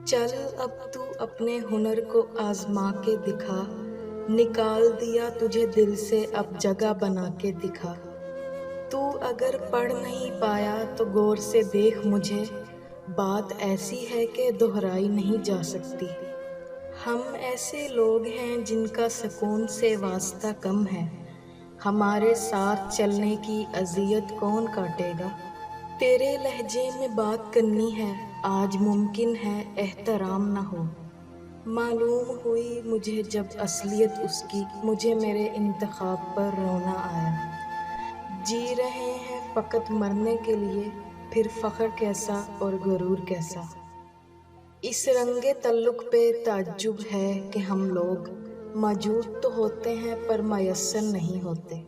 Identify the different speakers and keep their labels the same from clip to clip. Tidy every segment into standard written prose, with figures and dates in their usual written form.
Speaker 1: चल अब तू अपने हुनर को आजमा के दिखा, निकाल दिया तुझे दिल से अब जगह बना के दिखा। तू अगर पढ़ नहीं पाया तो गौर से देख मुझे, बात ऐसी है कि दोहराई नहीं जा सकती। हम ऐसे लोग हैं जिनका सुकून से वास्ता कम है, हमारे साथ चलने की अजियत कौन काटेगा। तेरे लहजे में बात करनी है, आज मुमकिन है एहतराम ना हो। मालूम हुई मुझे जब असलियत उसकी, मुझे मेरे इंतखाब पर रोना आया। जी रहे हैं फ़कत मरने के लिए, फिर फ़ख्र कैसा और गुरूर कैसा। इस रंगे तल्लुक पे ताज्जुब है कि हम लोग मौजूद तो होते हैं पर मयस्सर नहीं होते।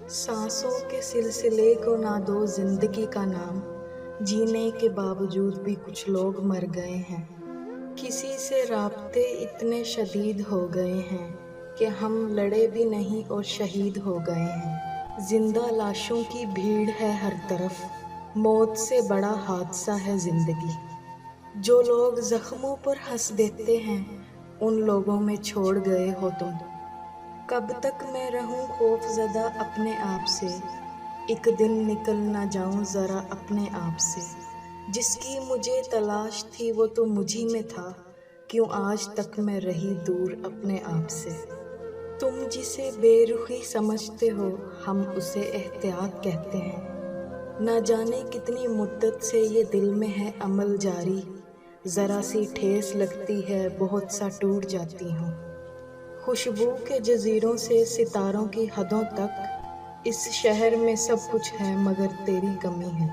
Speaker 1: सांसों के सिलसिले को ना दो जिंदगी का नाम, जीने के बावजूद भी कुछ लोग मर गए हैं। किसी से राब्ते इतने शदीद हो गए हैं कि हम लड़े भी नहीं और शहीद हो गए हैं। जिंदा लाशों की भीड़ है हर तरफ, मौत से बड़ा हादसा है जिंदगी। जो लोग जख्मों पर हंस देते हैं, उन लोगों में छोड़ गए हो तुम। कब तक मैं रहूं खौफजदा अपने आप से, एक दिन निकल ना जाऊं ज़रा अपने आप से। जिसकी मुझे तलाश थी वो तो मुझी में था, क्यों आज तक मैं रही दूर अपने आप से। तुम जिसे बेरुखी समझते हो, हम उसे एहतियात कहते हैं। ना जाने कितनी मुद्दत से ये दिल में है अमल जारी, ज़रा सी ठेस लगती है बहुत सा टूट जाती हूँ। खुशबू के जजीरों से सितारों की हदों तक, इस शहर में सब कुछ है मगर तेरी कमी है।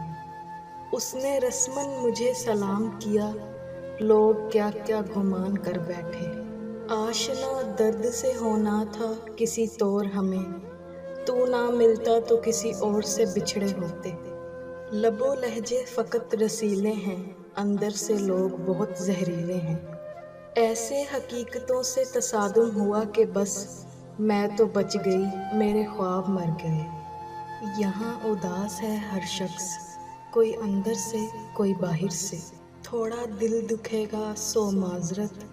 Speaker 1: उसने रस्मन मुझे सलाम किया, लोग क्या क्या गुमान कर बैठे। आशना दर्द से होना था किसी तौर हमें, तू ना मिलता तो किसी और से बिछड़े होते। लबो लहजे फ़कत रसीले हैं, अंदर से लोग बहुत जहरीले हैं। ऐसे हकीकतों से तसादुम हुआ कि बस मैं तो बच गई, मेरे ख्वाब मर गए। यहाँ उदास है हर शख्स, कोई अंदर से कोई बाहर से। थोड़ा दिल दुखेगा सो माजरत,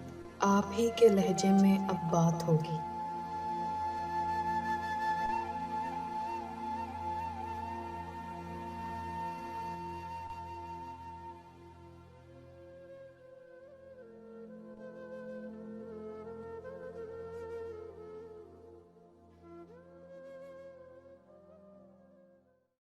Speaker 1: आप ही के लहजे में अब बात होगी।